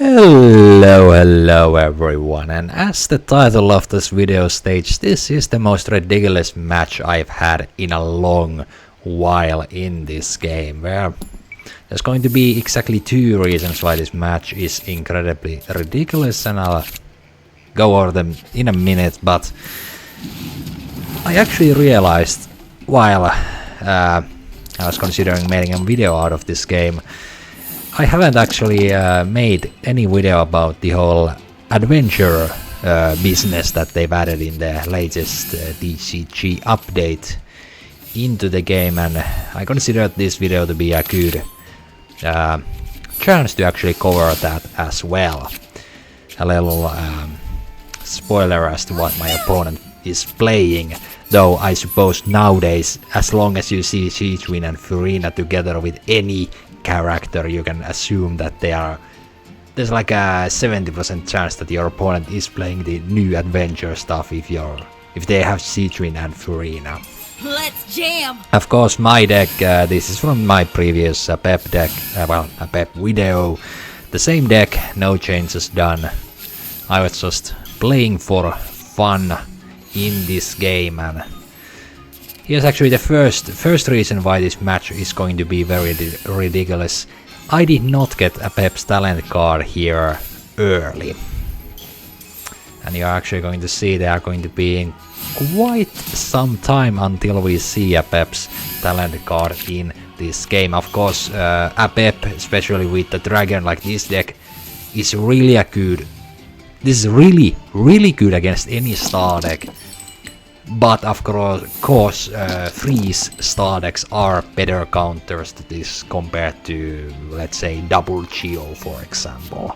Hello everyone, and as the title of this video states, this is the most ridiculous match I've had in a long while in this game, where there's going to be exactly two reasons why this match is incredibly ridiculous, and I'll go over them in a minute. But I actually realized while I was considering making a video out of this game, I haven't actually made any video about the whole adventure business that they've added in the latest TCG update into the game, and I considered this video to be a good chance to actually cover that as well. A little spoiler as to what my opponent is playing, though I suppose nowadays, as long as you see Siegewin and Furina together with any character, you can assume that there's like a 70% chance that your opponent is playing the new adventure stuff if they have Siegewin and Furina. Let's jam! Of course, my deck, this is from my previous Pep deck, a Pep video. The same deck, no changes done. I was just playing for fun in this game, and here's actually the first reason why this match is going to be very ridiculous. I did not get a Pep's talent card here early, and you're actually going to see they are going to be in quite some time until we see a Pep's talent card in this game. Of course, a Pep, especially with the dragon like this deck, is really a good. This is really good against any star deck. But of course, freeze star decks are better counters to this compared to, let's say, double Geo, for example.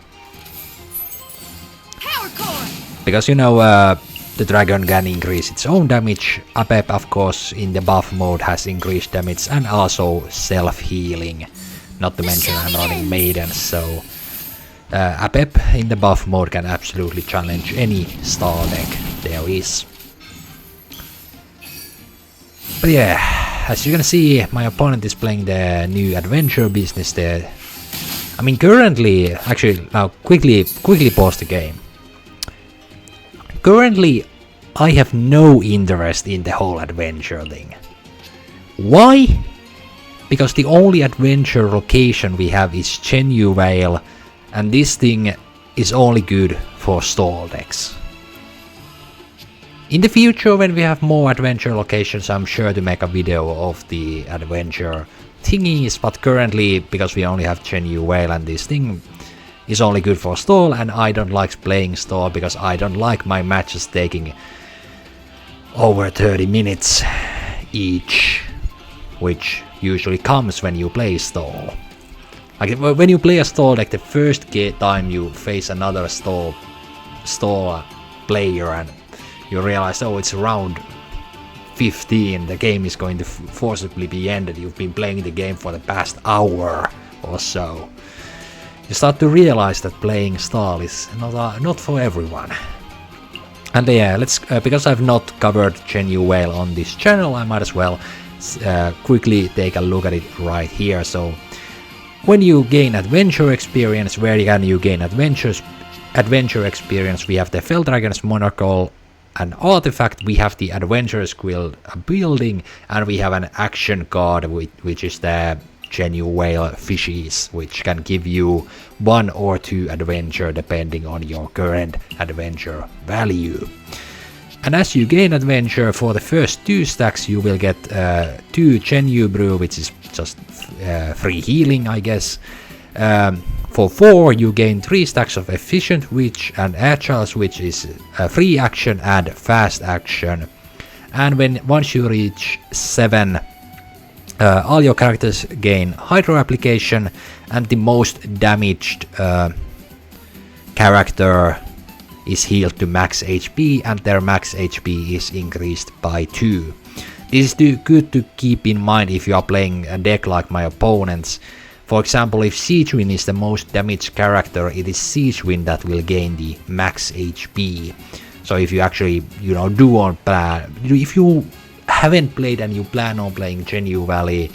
Power core! Because the dragon can increase its own damage. A Pep, of course, in the buff mode has increased damage and also self-healing. Not to mention I'm running maidens, so a Pep in the buff mode can absolutely challenge any star deck there is. But yeah, as you can see, my opponent is playing the new adventure business there. I mean, currently, actually, now quickly pause the game. Currently, I have no interest in the whole adventure thing. Why? Because the only adventure location we have is Genshin Vale, and this thing is only good for stall decks. In the future, when we have more adventure locations, I'm sure to make a video of the adventure thingies, but currently, because we only have Genshin Vale and this thing is only good for stall, and I don't like playing stall because I don't like my matches taking over 30 minutes each, which usually comes when you play stall. Like when you play a stall deck, the first time you face another stall player and you realize, oh, it's round 15, the game is going to forcibly be ended. You've been playing the game for the past hour or so. You start to realize that playing stall is not for everyone. And yeah, let's because I've not covered Genshin Vale on this channel, I might as well quickly take a look at it right here. So when you gain adventure experience, where can you gain adventure experience? We have the Feldragon's Monocle, an artifact, we have the Adventurers Guild building, and we have an action card which is the Genshin Vale Fishies, which can give you 1 or 2 adventure depending on your current adventure value. And as you gain adventure, for the first 2 stacks you will get 2 Genshin Brew, which is just free healing, I guess. For 4 you gain 3 stacks of efficient witch and agile, which is free action and fast action. And once you reach 7, all your characters gain hydro application, and the most damaged character is healed to max HP, and their max HP is increased by 2. This is good to keep in mind if you are playing a deck like my opponents. For example, if Siegewin is the most damaged character, it is Siegewin that will gain the max HP. So if you actually, if you haven't played and you plan on playing Genshin Valley,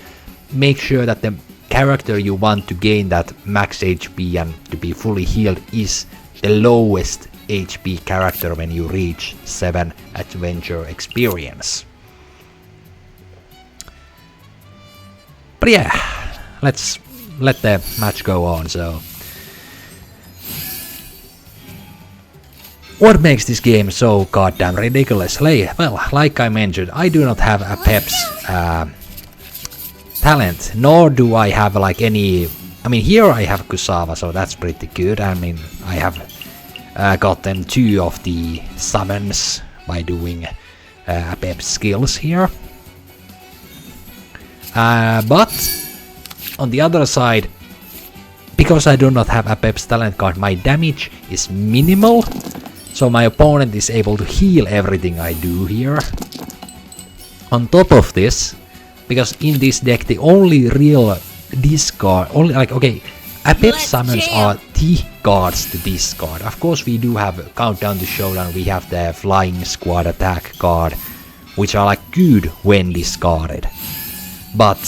make sure that the character you want to gain that max HP and to be fully healed is the lowest HP character when you reach 7 adventure experience. But yeah, let's let the match go on. So, what makes this game so goddamn ridiculous? Well, like I mentioned, I do not have a Pep's talent, nor do I have like any. I mean, here I have Kusawa, so that's pretty good. I mean, I have gotten 2 of the summons by doing Pep's skills here. But on the other side, because I do not have a Pep's talent card, my damage is minimal, so my opponent is able to heal everything I do here. On top of this, because in this deck the only real discard, Pep summons are the cards to discard. Of course we do have Countdown to Showdown, we have the Flying Squad attack card, which are like good when discarded. But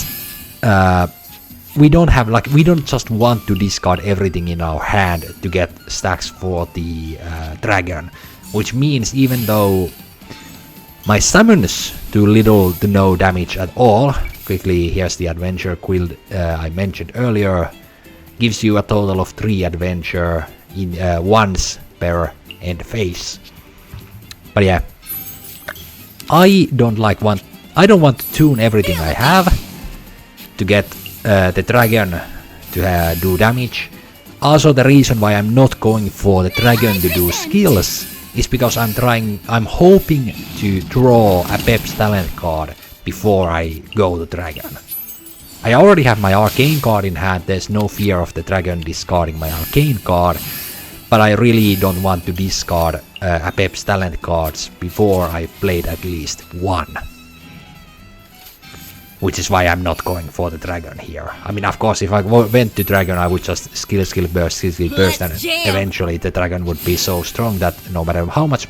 we don't just want to discard everything in our hand to get stacks for the dragon, which means even though my summons do little to no damage at all, quickly here's the adventure quill I mentioned earlier, gives you a total of 3 adventure in once per end phase. But yeah, I don't want to tune everything I have to get the dragon to do damage. Also, the reason why I'm not going for the dragon to do skills is because I'm hoping to draw a Pep's talent card before I go to dragon. I already have my arcane card in hand, there's no fear of the dragon discarding my arcane card, but I really don't want to discard a Pep's talent cards before I've played at least 1. Which is why I'm not going for the dragon here. I mean, of course, if I went to dragon, I would just skill burst, and eventually the dragon would be so strong that no matter how much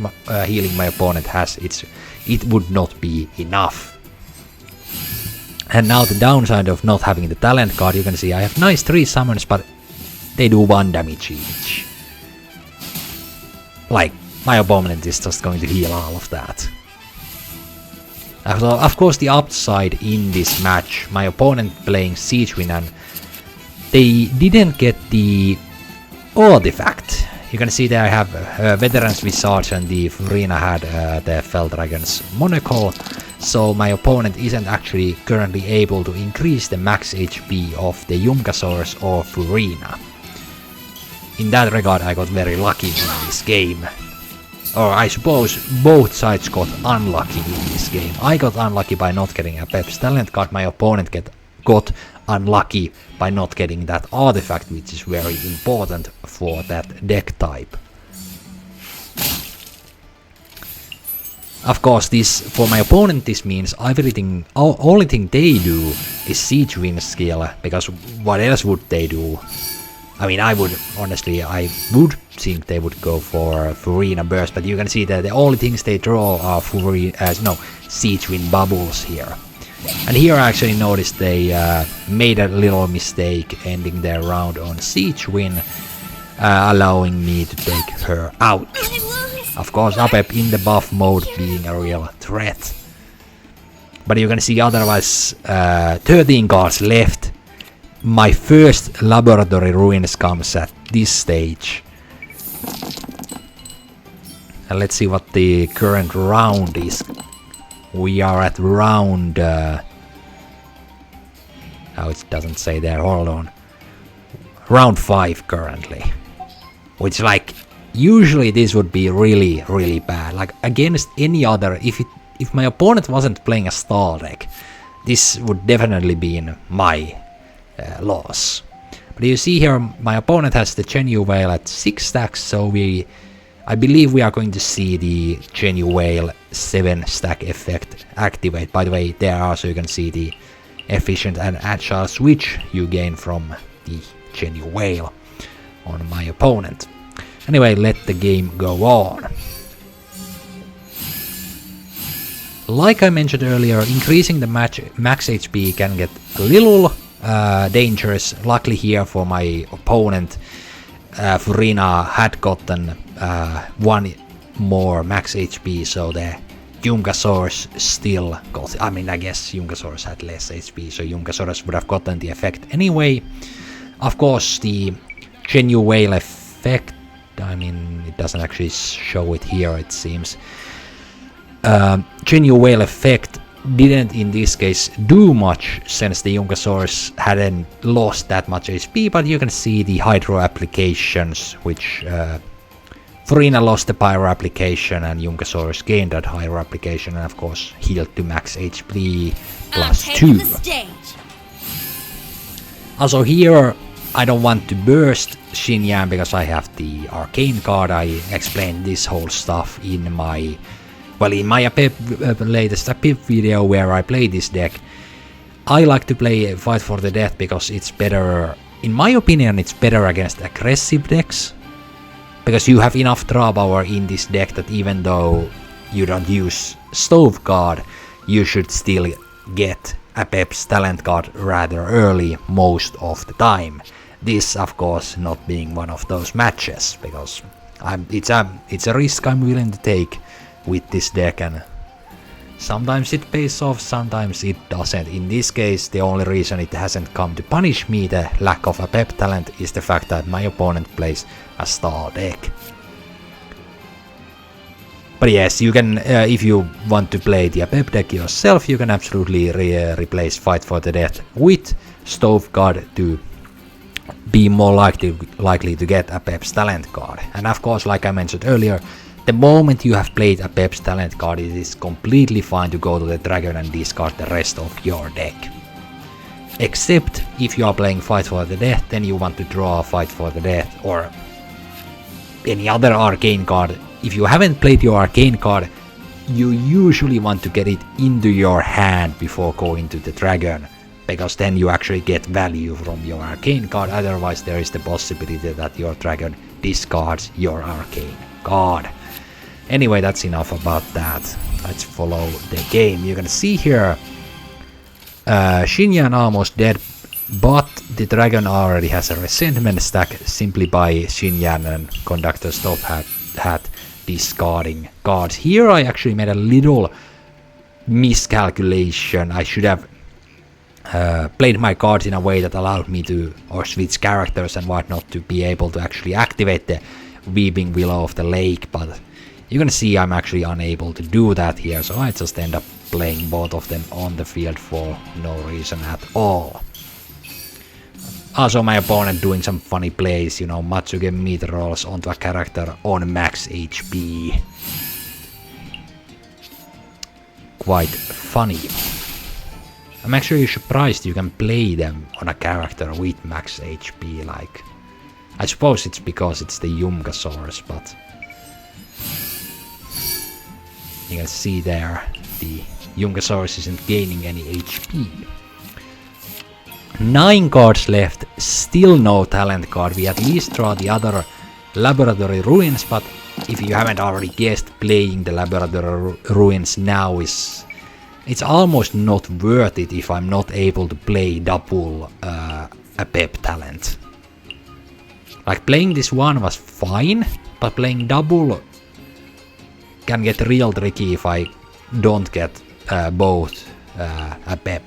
healing my opponent has, it would not be enough. And now the downside of not having the talent card, you can see I have nice 3 summons, but they do 1 damage each. Like, my opponent is just going to heal all of that. Of course, the upside in this match, my opponent playing Siegewin, and they didn't get the artifact. You can see there I have Veterans Visage and the Furina had the Fell Dragon's Monocle, so my opponent isn't actually currently able to increase the max HP of the Yumkasaurus or Furina. In that regard, I got very lucky in this game. Or I suppose both sides got unlucky in this game. I got unlucky by not getting a Pep's talent card, my opponent got unlucky by not getting that artifact, which is very important for that deck type. Of course, for my opponent this means only thing they do is Siegewin skill, because what else would they do? I mean, I would think they would go for Furina Burst, but you can see that the only things they draw are Siegewin Bubbles here. And here I actually noticed they made a little mistake ending their round on Siegewin, allowing me to take her out. Of course, Apep in the buff mode being a real threat. But you can see otherwise 13 cards left. My first Laboratory Ruins comes at this stage. And let's see what the current round is. We are at round... oh, it doesn't say there, hold on. Round 5 currently. Which, like, usually this would be really, really bad. Like, against any other... If my opponent wasn't playing a stall deck, this would definitely be in my loss. But you see here, my opponent has the Genu Whale at 6 stacks, so I believe we are going to see the Genu Whale 7 stack effect activate. By the way, there also you can see the efficient and agile switch you gain from the Genu Whale on my opponent. Anyway, let the game go on. Like I mentioned earlier, increasing the max HP can get a little dangerous. Luckily here for my opponent, Furina had gotten 1 more max HP, so the Jungasaurus still got... I mean, I guess Jungasaurus had less HP, so Jungasaurus would have gotten the effect anyway. Of course, the Genu Whale effect, I mean, it doesn't actually show it here, it seems. Genu Whale effect didn't in this case do much since the Jungasaurus hadn't lost that much HP, but you can see the Hydro applications, which Furina lost the Pyro application and Jungasaurus gained that Hydro application, and of course healed to max HP plus 2. Also here I don't want to burst Xinyan because I have the Arcane card. I explained this whole stuff in my... well, in my latest Apip video where I play this deck. I like to play Fight for the Death because it's better, in my opinion, it's better against aggressive decks. Because you have enough draw power in this deck that even though you don't use Stove Guard, you should still get Apep's talent card rather early most of the time. This, of course, not being one of those matches, because it's a risk I'm willing to take with this deck, and sometimes it pays off, sometimes it doesn't. In this case, the only reason it hasn't come to punish me, the lack of a pep talent, is the fact that my opponent plays a stall deck. But yes, you can, if you want to play the Apep deck yourself, you can absolutely replace Fight for the Death with Stove Guard to be more likely to get Apep's talent card. And of course, like I mentioned earlier, the moment you have played Apep's talent card, it is completely fine to go to the dragon and discard the rest of your deck. Except if you are playing Fight for the Death, then you want to draw Fight for the Death or any other arcane card. If you haven't played your arcane card, you usually want to get it into your hand before going to the dragon, because then you actually get value from your arcane card. Otherwise there is the possibility that your dragon discards your arcane card. Anyway, that's enough about that. Let's follow the game. You can see here Xinyan almost dead, but the dragon already has a resentment stack simply by Xinyan and Conductor Stop hat discarding cards. Here I actually made a little miscalculation. I should have played my cards in a way that allowed me to, or switch characters and whatnot, to be able to actually activate the Weeping Willow of the Lake, but you can see I'm actually unable to do that here, so I just end up playing both of them on the field for no reason at all. Also my opponent doing some funny plays, you know, Matsuge meter rolls onto a character on max HP. Quite funny. I'm actually surprised you can play them on a character with max HP, like... I suppose it's because it's the Jungasaurus, but... you can see there, the Jungasaurus isn't gaining any HP. 9 cards left, still no talent card. We at least draw the other Laboratory Ruins, but if you haven't already guessed, playing the Laboratory Ruins now is... it's almost not worth it if I'm not able to play double Apep talent. Like, playing this one was fine, but playing double can get real tricky if I don't get both Apep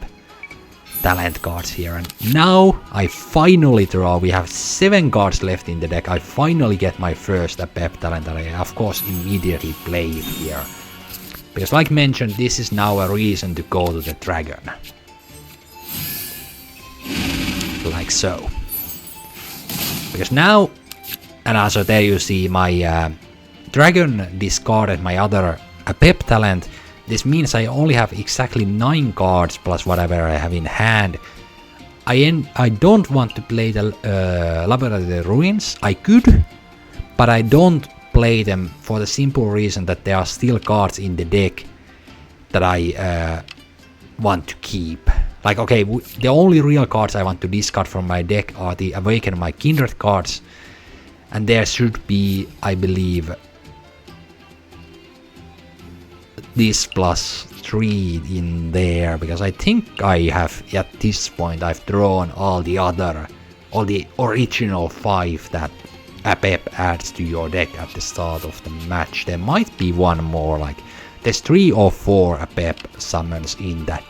talent cards here. And now I finally draw. We have 7 cards left in the deck. I finally get my first Apep talent, and I of course immediately play it here. Because like mentioned, this is now a reason to go to the dragon. Like so. Because now, and also there you see my dragon discarded my other Apep talent. This means I only have exactly 9 cards plus whatever I have in hand. I don't want to play the Laboratory Ruins. I could, but I don't play them for the simple reason that there are still cards in the deck that I want to keep. Like, okay, the only real cards I want to discard from my deck are the Awaken My Kindred cards. And there should be, I believe, this +3 in there, because I think I have, at this point, I've drawn all the original 5 that a pep adds to your deck at the start of the match. There might be one more, like there's 3 or 4 a pep summons in that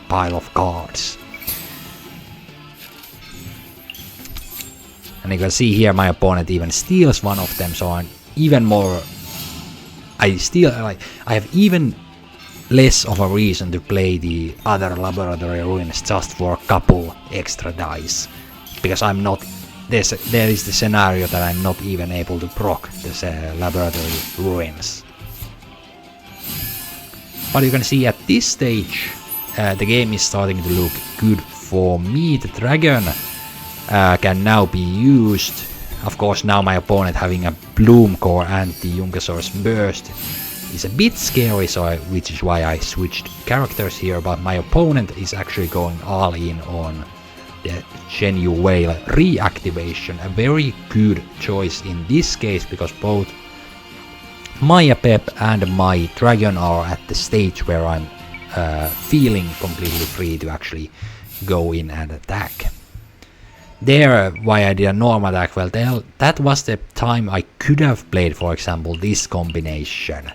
pile of cards. And you can see here my opponent even steals one of them, so I'm even more... I have even less of a reason to play the other Laboratory Ruins just for a couple extra dice. Because I'm not... There is the scenario that I'm not even able to proc this Laboratory Ruins. But you can see at this stage the game is starting to look good for me. The dragon can now be used. Of course, now my opponent having a Bloom Core anti-Jungasaurus Burst is a bit scary, which is why I switched characters here, but my opponent is actually going all in on the Genu Whale reactivation. A very good choice in this case, because both my pep and my dragon are at the stage where I'm feeling completely free to actually go in and attack. There, why I did a normal attack, well, that was the time I could have played, for example, this combination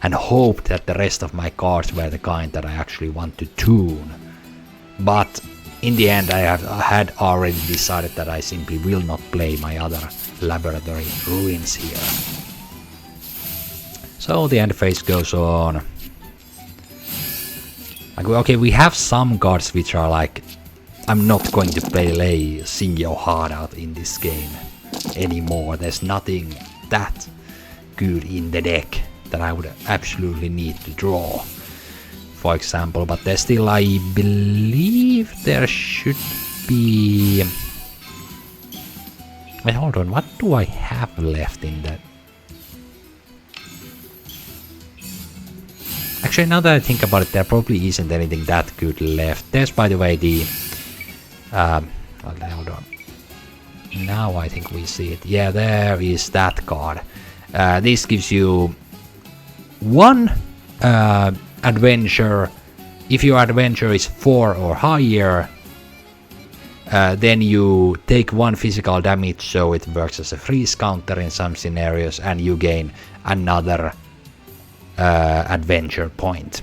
and hoped that the rest of my cards were the kind that I actually want to tune. But in the end, I had already decided that I simply will not play my other Laboratory Ruins here. So the end phase goes on. Like, okay, we have some cards which are like, I'm not going to play Sing Your Heart Out in this game anymore. There's nothing that good in the deck that I would absolutely need to draw, for example. But there's still, I believe there should be... Wait, hold on, what do I have left in that? Actually, now that I think about it, there probably isn't anything that good left. There's, by the way, the... hold on. Now I think we see it. Yeah, there is that card. This gives you one adventure. If your adventure is 4 or higher, then you take 1 physical damage, so it works as a freeze counter in some scenarios, and you gain another adventure point.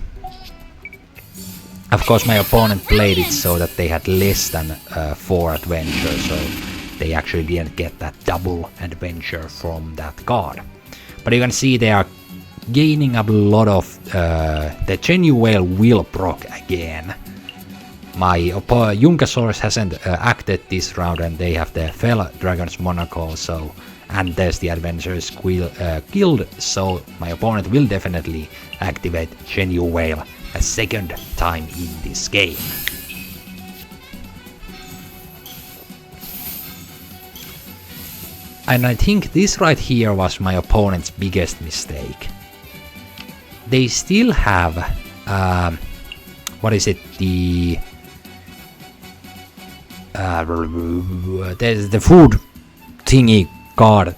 Of course, my opponent played it so that they had less than 4 adventures, so they actually didn't get that double adventure from that card. But you can see they are gaining a lot of... the Genu Whale will proc again. My Jungasaurus hasn't acted this round, and they have the Fell Dragon's Monocle, so... And there's the Adventurers Guild, so my opponent will definitely activate Genu Whale a second time in this game. And I think this right here was my opponent's biggest mistake. They still have... what is it? The... there's the food thingy card.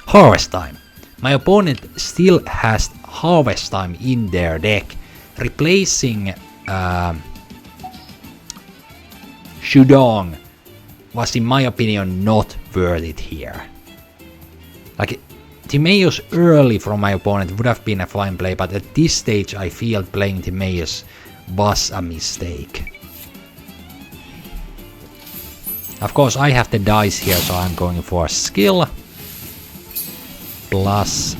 Harvest Time. My opponent still has Harvest Time in their deck, replacing Shudong was, in my opinion, not worth it here. Like, Timaeus early from my opponent would have been a fine play, but at this stage I feel playing Timaeus was a mistake. Of course, I have the dice here, so I'm going for a skill. Plus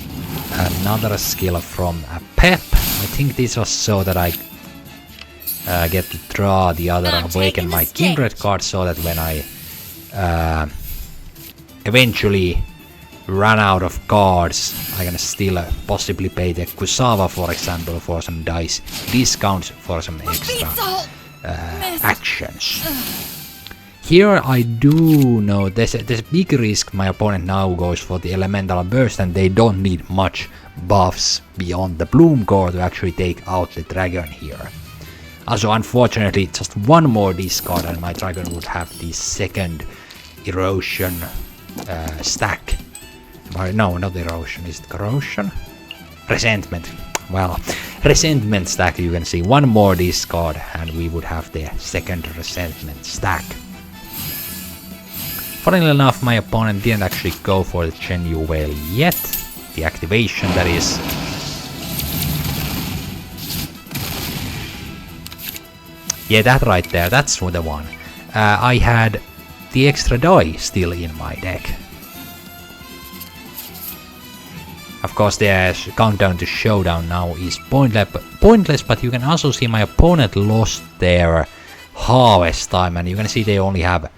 another skill from a pep. I think this was so that I get to draw the other Awaken My Kindred card, so that when I eventually run out of cards, I can still possibly pay the Kusawa, for example, for some dice discounts for some extra actions. Here I do know there's a big risk my opponent now goes for the Elemental Burst, and they don't need much buffs beyond the Bloom Core to actually take out the dragon here. Also, unfortunately, just one more discard and my dragon would have the second erosion stack No, not erosion. Is it corrosion? Resentment. Well, resentment stack, you can see one more discard and we would have the second resentment stack. Funnily enough, my opponent didn't actually go for the Genshin Whale yet. The activation, that is. Yeah, that right there, that's the one. I had the extra die still in my deck. Of course, the countdown to showdown now is pointless, but you can also see my opponent lost their harvest time, and you can see they only have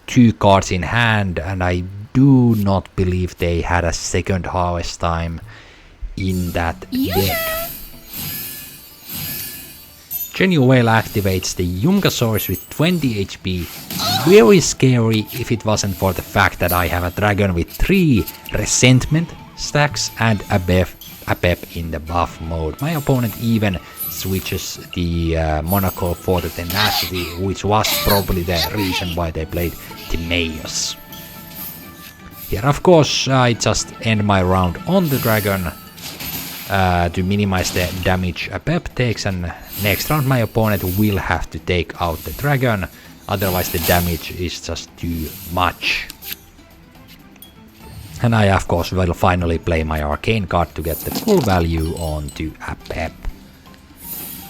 2 cards in hand, and I do not believe they had a second harvest time in that deck. Genshin Whale activates the Yumkasaurus with 20 HP. Very scary if it wasn't for the fact that I have a dragon with 3 resentment stacks and a pep in the buff mode. My opponent even switches the Monaco for the tenacity, which was probably the reason why they played Timaeus. Here of course I just end my round on the dragon to minimize the damage a pep takes, and next round my opponent will have to take out the dragon, otherwise the damage is just too much. And I of course will finally play my arcane card to get the full value onto a pep.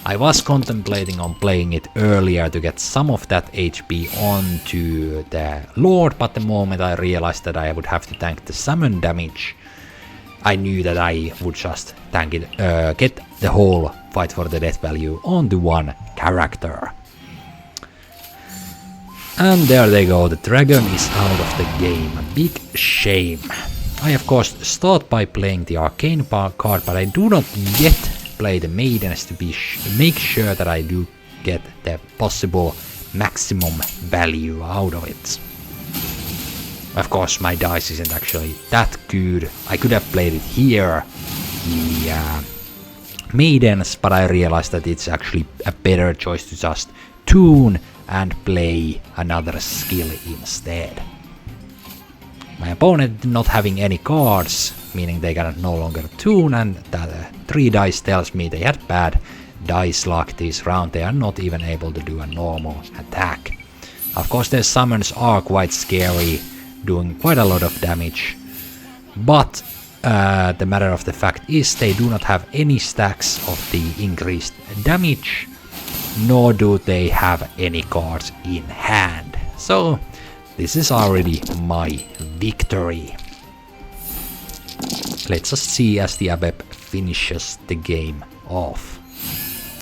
I was contemplating on playing it earlier to get some of that HP onto the Lord, but the moment I realized that I would have to tank the summon damage, I knew that I would just tank it, get the whole fight for the death value onto one character. And there they go, the dragon is out of the game, a big shame. I of course start by playing the arcane card, but I do not yet play the maidens to make sure that I do get the possible maximum value out of it. Of course my dice isn't actually that good. I could have played it here, the maidens, but I realized that it's actually a better choice to just tune and play another skill instead. My opponent not having any cards, meaning they can no longer tune, and that 3 dice tells me they had bad dice luck this round. They are not even able to do a normal attack. Of course their summons are quite scary, doing quite a lot of damage, but the matter of the fact is they do not have any stacks of the increased damage, nor do they have any cards in hand. So this is already my victory. Let's just see as the Abeb finishes the game off.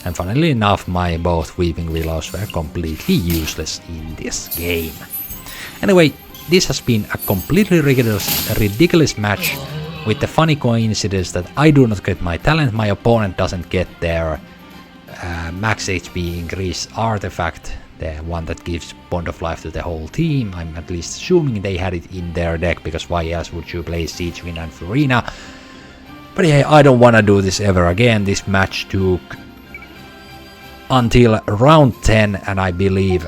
And funnily enough, my both Weeping Willows were completely useless in this game. Anyway, this has been a completely ridiculous match, with the funny coincidence that I do not get my talent, my opponent doesn't get their max HP increase artifact, the one that gives Bond of Life to the whole team. I'm at least assuming they had it in their deck, because why else would you play Siegewin and Furina? But yeah, I don't wanna do this ever again. This match took until round 10, and I believe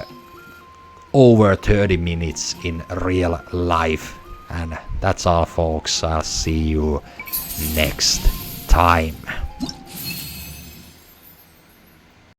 over 30 minutes in real life. And that's all folks, I'll see you next time.